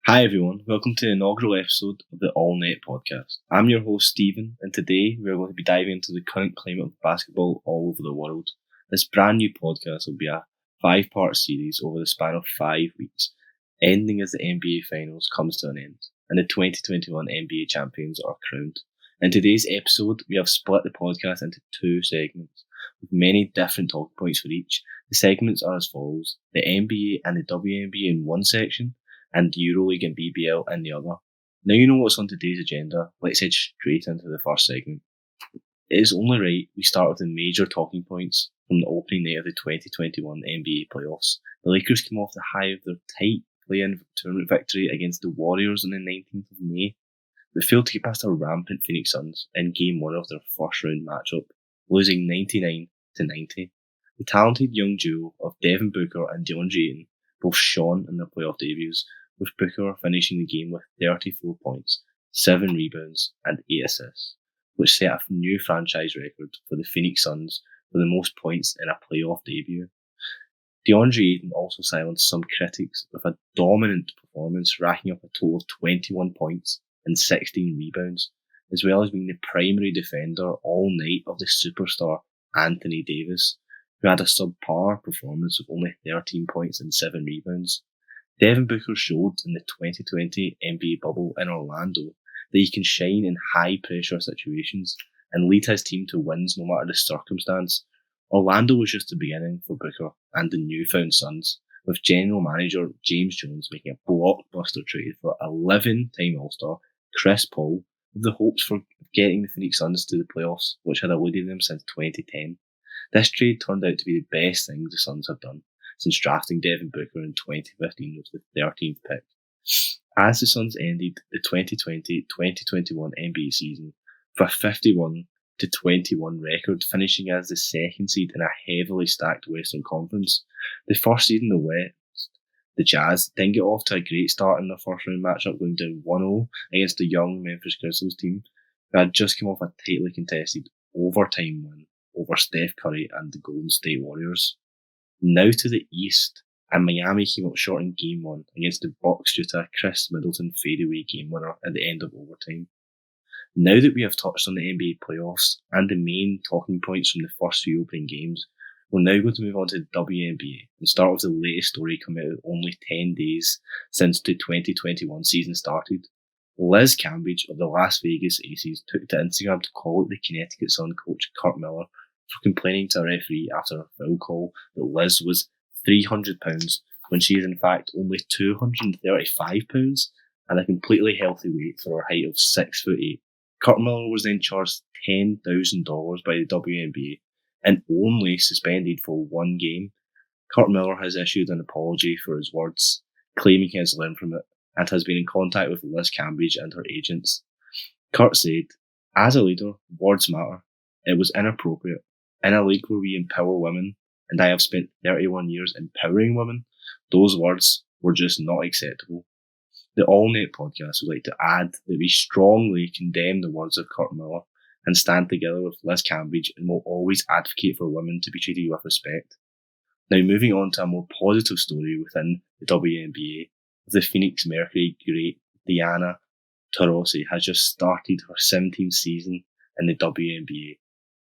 Hi everyone, welcome to the inaugural episode of the All Net podcast. I'm your host Stephen, and today we're going to be diving into the current climate of basketball all over the world. This brand new podcast will be a 5-part series over the span of 5 weeks, ending as the NBA Finals comes to an end and the 2021 NBA champions are crowned. In today's episode, we have split the podcast into 2 segments with many different talking points for each. The segments are as follows: the NBA and the WNBA in one section, and EuroLeague and BBL in the other. Now you know what's on today's agenda, let's head straight into the first segment. It is only right we start with the major talking points from the opening night of the 2021 NBA playoffs. The Lakers came off the high of their tight play-in tournament victory against the Warriors on the 19th of May, but failed to get past a rampant Phoenix Suns in Game 1 of their first round matchup, losing 99-90. The talented young duo of Devin Booker and DeAndre Ayton both shone in their playoff debuts, with Booker finishing the game with 34 points, 7 rebounds and 8 assists, which set a new franchise record for the Phoenix Suns for the most points in a playoff debut. DeAndre Ayton also silenced some critics with a dominant performance, racking up a total of 21 points and 16 rebounds, as well as being the primary defender all night of the superstar Anthony Davis, who had a subpar performance of only 13 points and 7 rebounds. Devin Booker showed in the 2020 NBA bubble in Orlando that he can shine in high-pressure situations and lead his team to wins no matter the circumstance. Orlando was just the beginning for Booker and the newfound Suns, with general manager James Jones making a blockbuster trade for 11-time All-Star Chris Paul, with the hopes for getting the Phoenix Suns to the playoffs, which had eluded them since 2010. This trade turned out to be the best thing the Suns have done since drafting Devin Booker in 2015 with the 13th pick. As the Suns ended the 2020-2021 NBA season with a 51-21 record, finishing as the second seed in a heavily stacked Western Conference. The first seed in the West, the Jazz, didn't get off to a great start in their first round matchup, going down 1-0 against the young Memphis Grizzlies team, who had just come off a tightly contested overtime win over Steph Curry and the Golden State Warriors. Now to the East, and Miami came up short in Game 1 against the Bucks due to a Chris Middleton fadeaway game winner at the end of overtime. Now that we have touched on the NBA playoffs and the main talking points from the first few opening games, we're now going to move on to the WNBA and start with the latest story coming out only 10 days since the 2021 season started. Liz Cambage of the Las Vegas Aces took to Instagram to call out the Connecticut Sun coach Curt Miller for complaining to a referee after a foul call that Liz was £300 when she is in fact only £235 and a completely healthy weight for her height of 6'8". Curt Miller was then charged $10,000 by the WNBA and only suspended for 1 game. Curt Miller has issued an apology for his words, claiming he has learned from it, and has been in contact with Liz Cambage and her agents. Curt said, "As a leader, words matter. It was inappropriate. In a league where we empower women, and I have spent 31 years empowering women, those words were just not acceptable." The All Net podcast would like to add that we strongly condemn the words of Curt Miller and stand together with Liz Cambage and will always advocate for women to be treated with respect. Now moving on to a more positive story within the WNBA, the Phoenix Mercury great Diana Taurasi has just started her 17th season in the WNBA.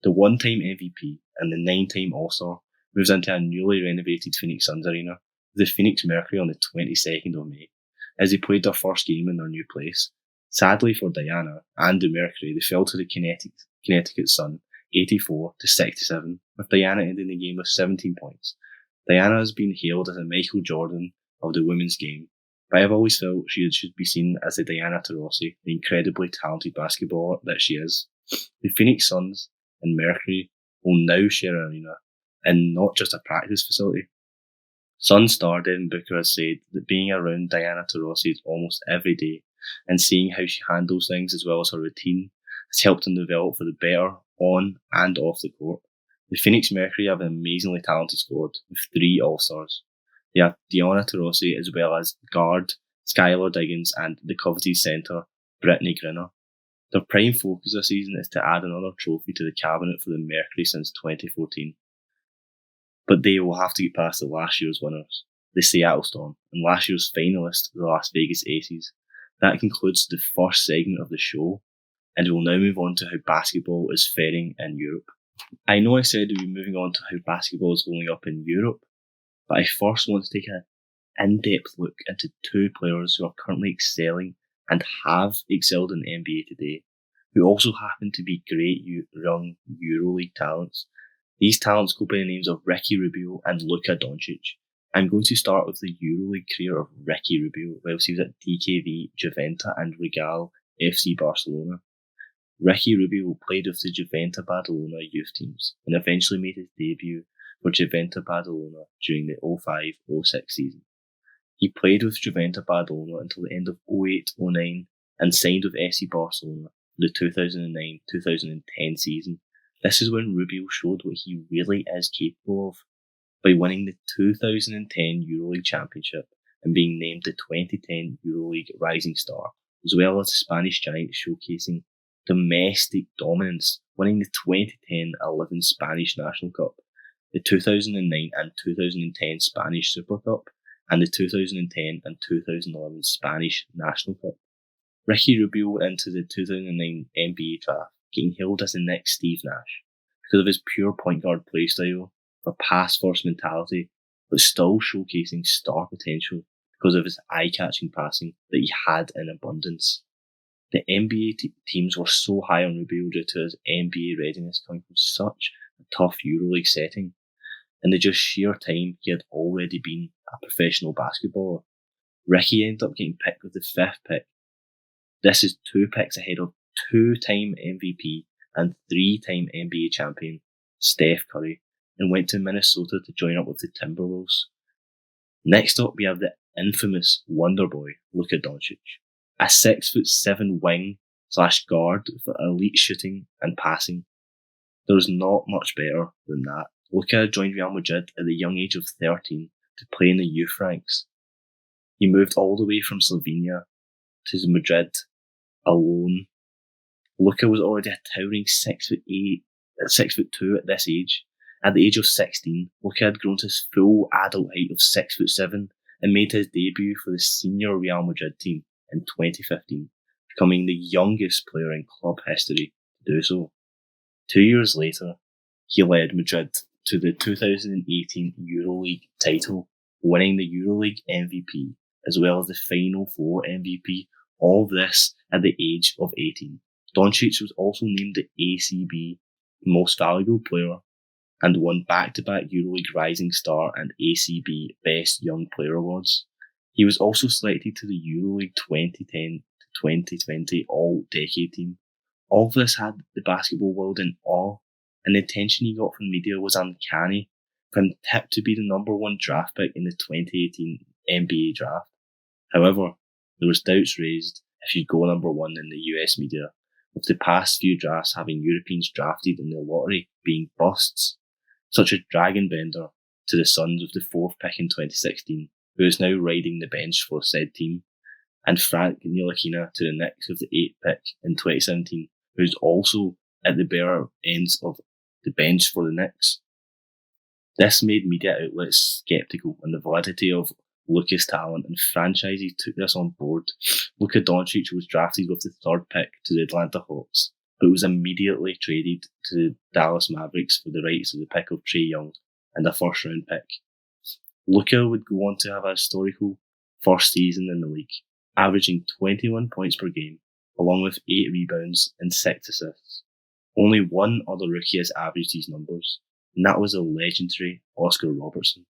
The 1-time MVP and the 9-time All-Star moves into a newly renovated Phoenix Suns arena, the Phoenix Mercury, on the 22nd of May, as they played their first game in their new place. Sadly for Diana and the Mercury, they fell to the Connecticut Sun 84-67, with Diana ending the game with 17 points. Diana has been hailed as a Michael Jordan of the women's game, but I have always felt she should be seen as the Diana Taurasi, the incredibly talented basketballer that she is. The Phoenix Suns and Mercury will now share an arena and not just a practice facility. Sun star Devin Booker has said that being around Diana Taurasi almost every day and seeing how she handles things as well as her routine has helped him develop for the better on and off the court. The Phoenix Mercury have an amazingly talented squad with 3 All-Stars. They have Diana Taurasi as well as guard Skylar Diggins and the coveted centre Brittany Griner. Their prime focus this season is to add another trophy to the cabinet for the Mercury since 2014. But they will have to get past the last year's winners. the Seattle Storm, and last year's finalist, the Las Vegas Aces. That concludes the first segment of the show, and we'll now move on to how basketball is faring in Europe. I know I said we'd be moving on to how basketball is holding up in Europe, but I first want to take an in-depth look into two players who are currently excelling and have excelled in the NBA today, who also happen to be great young EuroLeague talents. These talents go by the names of Ricky Rubio and Luka Doncic. I'm going to start with the EuroLeague career of Ricky Rubio, whilst he was at DKV, Juventa and Regal FC Barcelona. Ricky Rubio played with the Juventa Badalona youth teams and eventually made his debut for Juventa Badalona during the 05-06 season. He played with Juventa Badalona until the end of 08-09 and signed with FC Barcelona for the 2009-2010 season. This is when Rubio showed what he really is capable of by winning the 2010 EuroLeague Championship and being named the 2010 EuroLeague Rising Star, as well as the Spanish giant showcasing domestic dominance, winning the 2010-11 Spanish National Cup, the 2009 and 2010 Spanish Super Cup, and the 2010 and 2011 Spanish National Cup. Ricky Rubio went into the 2009 NBA draft, getting hailed as the next Steve Nash, because of his pure point guard play style, a pass-first mentality, but still showcasing star potential because of his eye-catching passing that he had in abundance. The NBA teams were so high on Rubio due to his NBA readiness coming from such a tough EuroLeague setting, and the just sheer time he had already been a professional basketballer. Ricky ended up getting picked with the 5th pick. This is 2 picks ahead of 2-time MVP and 3-time NBA champion Steph Curry, and went to Minnesota to join up with the Timberwolves. Next up, we have the infamous Wonder Boy, Luka Doncic, a 6'7" wing/guard with elite shooting and passing. There's not much better than that. Luka joined Real Madrid at the young age of 13 to play in the youth ranks. He moved all the way from Slovenia to Madrid alone. Luka was already a towering 6'2" at this age. At the age of 16, Luka had grown to his full adult height of 6'7" and made his debut for the senior Real Madrid team in 2015, becoming the youngest player in club history to do so. 2 years later, he led Madrid to the 2018 EuroLeague title, winning the EuroLeague MVP as well as the Final Four MVP, all of this at the age of 18. Doncic was also named the ACB Most Valuable Player and won back-to-back EuroLeague Rising Star and ACB Best Young Player awards. He was also selected to the EuroLeague 2010-2020 All-Decade team. All of this had the basketball world in awe, and the attention he got from the media was uncanny, for him tipped to be the number 1 draft pick in the 2018 NBA draft. However, there was doubts raised if he'd go number 1 in the US media, with the past few drafts having Europeans drafted in the lottery being busts, such as Dragan Bender to the Suns with the 4th pick in 2016, who is now riding the bench for said team, and Frank Ntilikina to the Knicks with the 8th pick in 2017, who is also at the bare ends of the bench for the Knicks. This made media outlets sceptical on the validity of Luka's talent, and franchises took this on board. Luka Doncic was drafted with the 3rd pick to the Atlanta Hawks, but was immediately traded to the Dallas Mavericks for the rights of the pick of Trae Young and a 1st round pick. Luka would go on to have a historical first season in the league, averaging 21 points per game, along with 8 rebounds and 6 assists. Only one other rookie has averaged these numbers, and that was the legendary Oscar Robertson.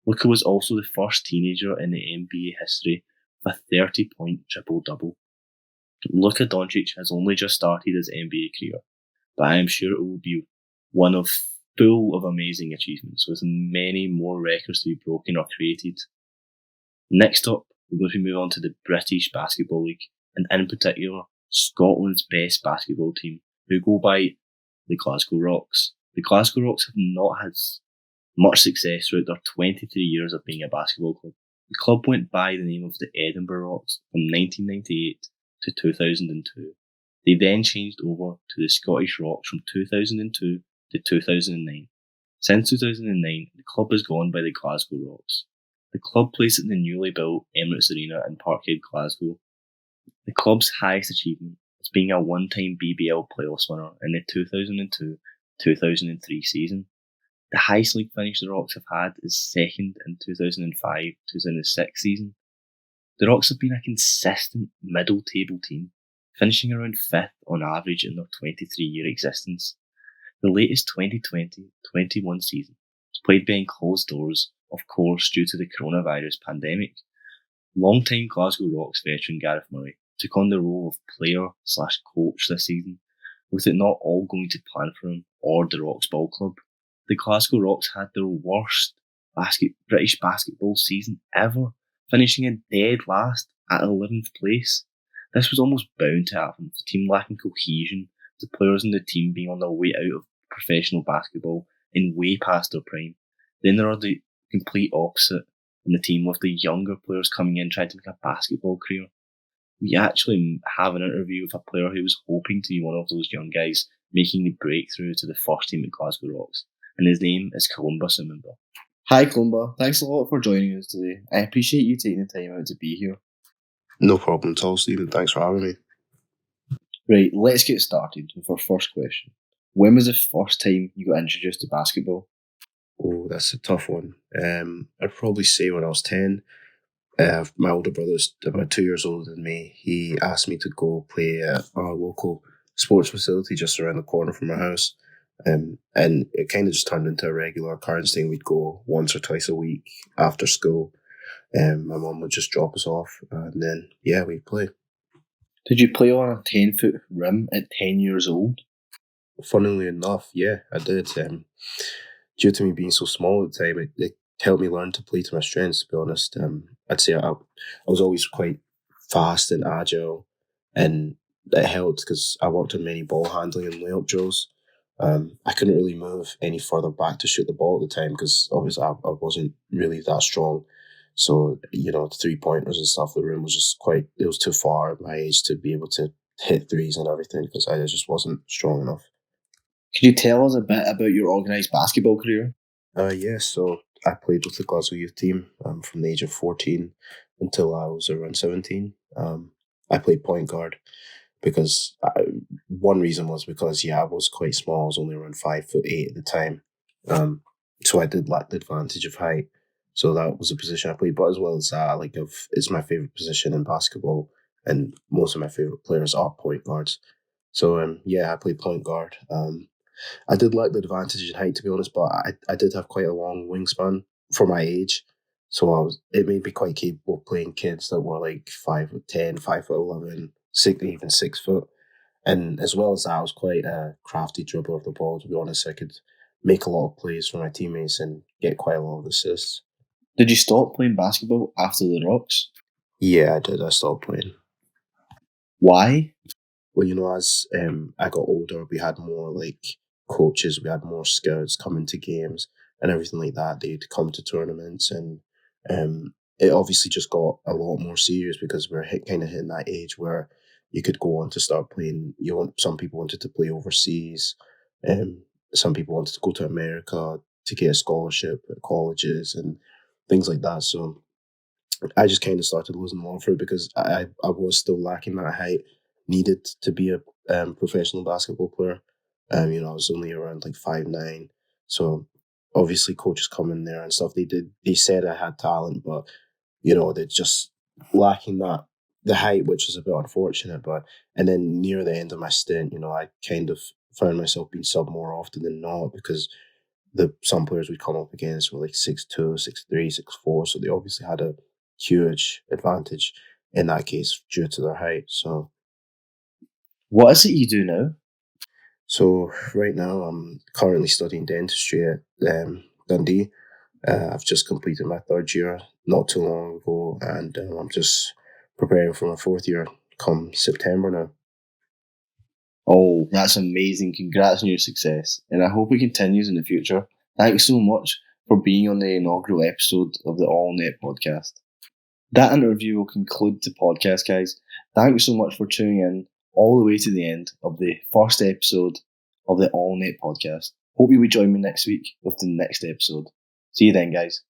Luka was also the first teenager in the NBA history with a 30-point triple-double. Luka Doncic has only just started his NBA career, but I am sure it will be one of full of amazing achievements, with many more records to be broken or created. Next up, we're going to move on to the British Basketball League, and in particular, Scotland's best basketball team, who go by the Glasgow Rocks. The Glasgow Rocks have not had much success throughout their 23 years of being a basketball club. The club went by the name of the Edinburgh Rocks from 1998 to 2002. They then changed over to the Scottish Rocks from 2002 to 2009. Since 2009, the club has gone by the Glasgow Rocks. The club plays at the newly built Emirates Arena in Parkhead, Glasgow. The club's highest achievement is being a one-time BBL playoffs winner in the 2002-2003 season. The highest league finish the Rocks have had is second in 2005-2006 season. The Rocks have been a consistent middle-table team, finishing around 5th on average in their 23-year existence. The latest 2020-21 season was played behind closed doors, of course due to the coronavirus pandemic. Long-time Glasgow Rocks veteran Gareth Murray took on the role of player/coach this season, with it not all going to plan for him or the Rocks Ball Club. The Glasgow Rocks had their worst British basketball season ever, finishing in dead last at 11th place. This was almost bound to happen, with the team lacking cohesion, the players in the team being on their way out of professional basketball and way past their prime. Then there are the complete opposite in the team, with the younger players coming in trying to make a basketball career. We actually have an interview with a player who was hoping to be one of those young guys making the breakthrough to the first team at Glasgow Rocks, and his name is Columba Simimba. Hi Columba, thanks a lot for joining us today. I appreciate you taking the time out to be here. No problem at all, Stephen. Thanks for having me. Right, let's get started with our first question. When was the first time you got introduced to basketball? Oh, that's a tough one. I'd probably say when I was 10. My older brother's about 2 years older than me. He asked me to go play at our local sports facility just around the corner from our house. And it kind of just turned into a regular occurrence thing. We'd go once or twice a week after school. My mum would just drop us off, and then, we'd play. Did you play on a 10-foot rim at 10 years old? Funnily enough, yeah, I did. Due to me being so small at the time, it helped me learn to play to my strengths, to be honest. I'd say I was always quite fast and agile, and it helped because I worked on many ball handling and layup drills. I couldn't really move any further back to shoot the ball at the time because obviously I wasn't really that strong. So, the 3-pointers and stuff, the room was just it was too far at my age to be able to hit threes and everything because I just wasn't strong enough. Could you tell us a bit about your organised basketball career? So I played with the Glasgow youth team from the age of 14 until I was around 17. I played point guard because one reason was because, I was quite small. I was only around 5'8" at the time. So I did lack the advantage of height. So that was a position I played. But as well as that, it's my favourite position in basketball, and most of my favourite players are point guards. So, I played point guard. I did lack the advantage in height, to be honest, but I did have quite a long wingspan for my age. So it made me quite capable of playing kids that were like 5'10", 5'11", 6 foot. And as well as that, I was quite a crafty dribbler of the ball, to be honest. I could make a lot of plays for my teammates and get quite a lot of assists. Did you stop playing basketball after the Rocks? Yeah, I did. I stopped playing. Why? Well, as I got older, we had more coaches, we had more scouts coming to games and everything like that. They'd come to tournaments, and it obviously just got a lot more serious because we're hitting that age where you could go on to start playing. Some people wanted to play overseas, some people wanted to go to America to get a scholarship at colleges and things like that. So I just kind of started losing love for it because I was still lacking that height needed to be a professional basketball player. I was only around 5'9", so obviously coaches come in there and stuff. They said I had talent, but they're just lacking the height, which was a bit unfortunate. And then near the end of my stint, I kind of found myself being subbed more often than not because some players we'd come up against were 6'2", 6'3", 6'4", so they obviously had a huge advantage in that case due to their height. So, what is it you do now? So right now I'm currently studying dentistry at Dundee. I've just completed my 3rd year not too long ago, and I'm just preparing for my 4th year come September now. Oh, that's amazing. Congrats on your success, and I hope it continues in the future. Thanks so much for being on the inaugural episode of the All Net podcast. That interview will conclude the podcast, guys. Thanks so much for tuning in all the way to the end of the first episode of the All Net podcast. Hope you will join me next week with the next episode. See you then, guys.